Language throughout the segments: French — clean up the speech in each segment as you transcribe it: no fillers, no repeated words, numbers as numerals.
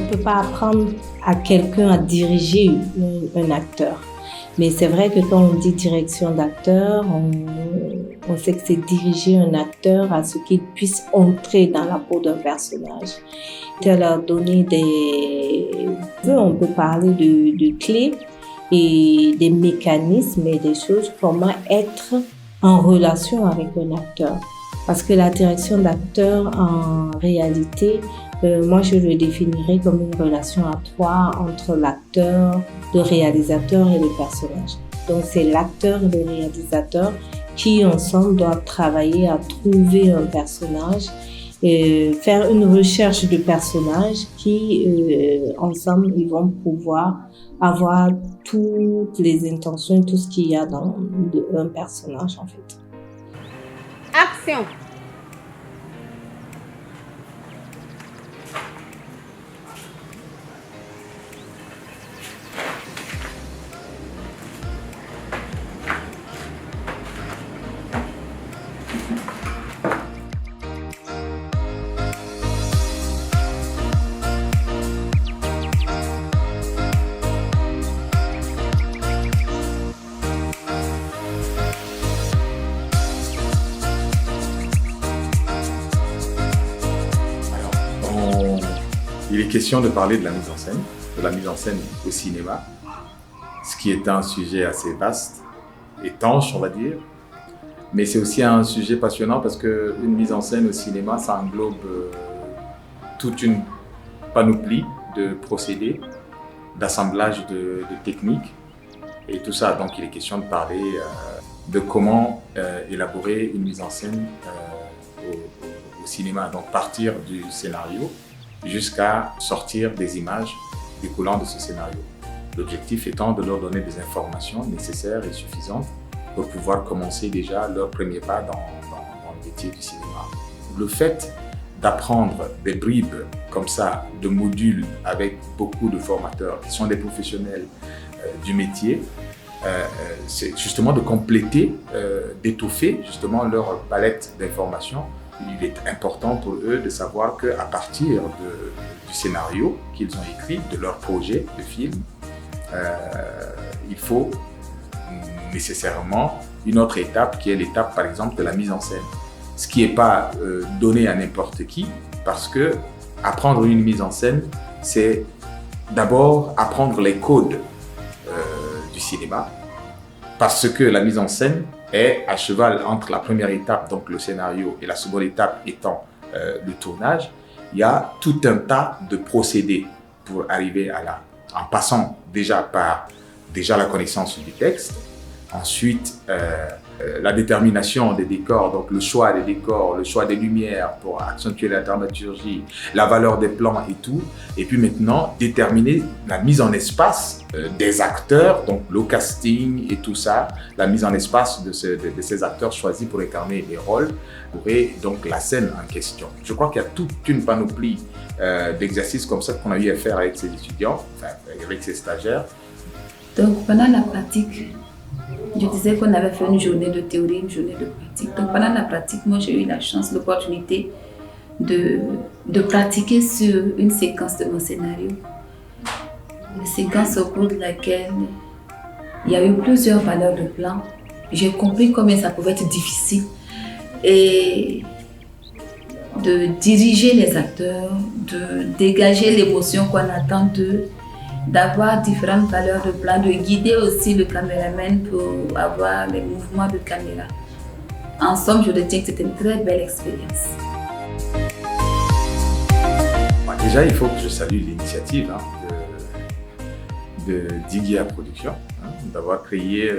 peut pas apprendre à quelqu'un à diriger un acteur. Mais c'est vrai que quand on dit direction d'acteur, on sait que c'est diriger un acteur à ce qu'il puisse entrer dans la peau d'un personnage. De leur donner on peut parler de clés et des mécanismes et des choses, comment être en relation avec un acteur. Parce que la direction d'acteur, en réalité, moi je le définirais comme une relation à trois entre l'acteur, le réalisateur et le personnage. Donc c'est l'acteur et le réalisateur qui ensemble doivent travailler à trouver un personnage, faire une recherche de personnages qui ensemble ils vont pouvoir avoir toutes les intentions, tout ce qu'il y a dans un personnage en fait. Action! Il est question de parler de la mise en scène au cinéma, ce qui est un sujet assez vaste, étanche on va dire, mais c'est aussi un sujet passionnant parce qu'une mise en scène au cinéma, ça englobe toute une panoplie de procédés, d'assemblage de techniques et tout ça. Donc il est question de parler de comment élaborer une mise en scène au cinéma, donc partir du scénario jusqu'à sortir des images découlant de ce scénario. L'objectif étant de leur donner des informations nécessaires et suffisantes pour pouvoir commencer déjà leur premier pas dans le métier du cinéma. Le fait d'apprendre des bribes comme ça, de modules avec beaucoup de formateurs qui sont des professionnels du métier, c'est justement de compléter, d'étoffer justement leur palette d'informations. Il est important pour eux de savoir qu'à partir du scénario qu'ils ont écrit, de leur projet de film, il faut nécessairement une autre étape qui est l'étape par exemple de la mise en scène. Ce qui n'est pas donné à n'importe qui, parce que apprendre une mise en scène, c'est d'abord apprendre les codes du cinéma, parce que la mise en scène est à cheval entre la première étape, donc le scénario, et la seconde étape étant le tournage. Il y a tout un tas de procédés pour arriver à là, en passant déjà par la connaissance du texte, ensuite la détermination des décors, donc le choix des décors, le choix des lumières pour accentuer la dramaturgie, la valeur des plans et tout, et puis maintenant déterminer la mise en espace des acteurs, donc le casting et tout ça, la mise en espace de ces acteurs choisis pour incarner les rôles, et donc la scène en question. Je crois qu'il y a toute une panoplie d'exercices comme ça qu'on a eu à faire avec ces étudiants, enfin, avec ces stagiaires. Donc pendant la pratique, je disais qu'on avait fait une journée de théorie, une journée de pratique. Donc pendant la pratique, moi j'ai eu la chance, l'opportunité de pratiquer sur une séquence de mon scénario. Une séquence au cours de laquelle il y a eu plusieurs valeurs de plan. J'ai compris combien ça pouvait être difficile et de diriger les acteurs, de dégager l'émotion qu'on attend d'eux, d'avoir différentes valeurs de plan, de guider aussi le caméraman pour avoir les mouvements de caméra. En somme, je retiens que c'était une très belle expérience. Déjà, il faut que je salue l'initiative de Digia Production, d'avoir créé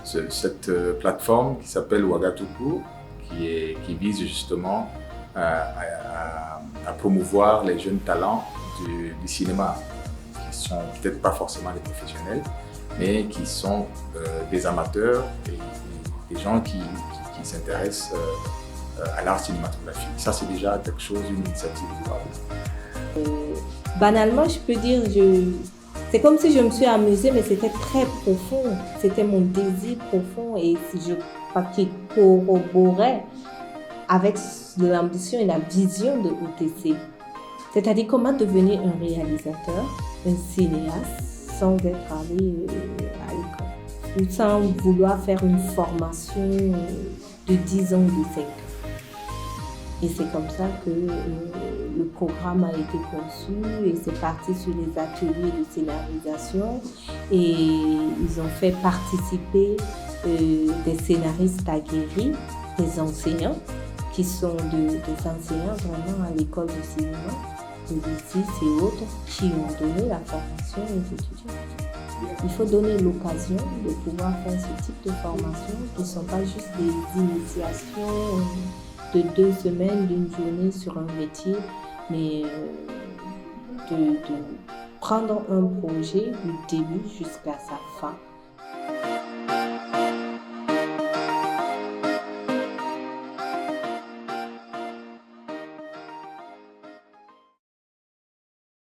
cette plateforme qui s'appelle Ouagadougou, qui vise justement à promouvoir les jeunes talents du cinéma, qui sont peut-être pas forcément des professionnels, mais qui sont des amateurs et des gens qui s'intéressent à l'art cinématographique. Ça, c'est déjà quelque chose, une initiative louable. Banalement, je peux dire, c'est comme si je me suis amusée, mais c'était très profond. C'était mon désir profond et je crois qu'il corroborait avec l'ambition et la vision de OTC. C'est-à-dire comment devenir un réalisateur, un cinéaste, sans être allé à l'école ou sans vouloir faire une formation de 10 ans ou de 5 ans. Et c'est comme ça que le programme a été conçu et c'est parti sur les ateliers de scénarisation et ils ont fait participer des scénaristes aguerris, des enseignants qui sont des enseignants vraiment à l'école de cinéma, de l'ICIS et autres, qui ont donné la formation aux étudiants. Il faut donner l'occasion de pouvoir faire ce type de formation qui ne sont pas juste des initiations de 2 semaines, d'une journée sur un métier, mais de prendre un projet du début jusqu'à sa fin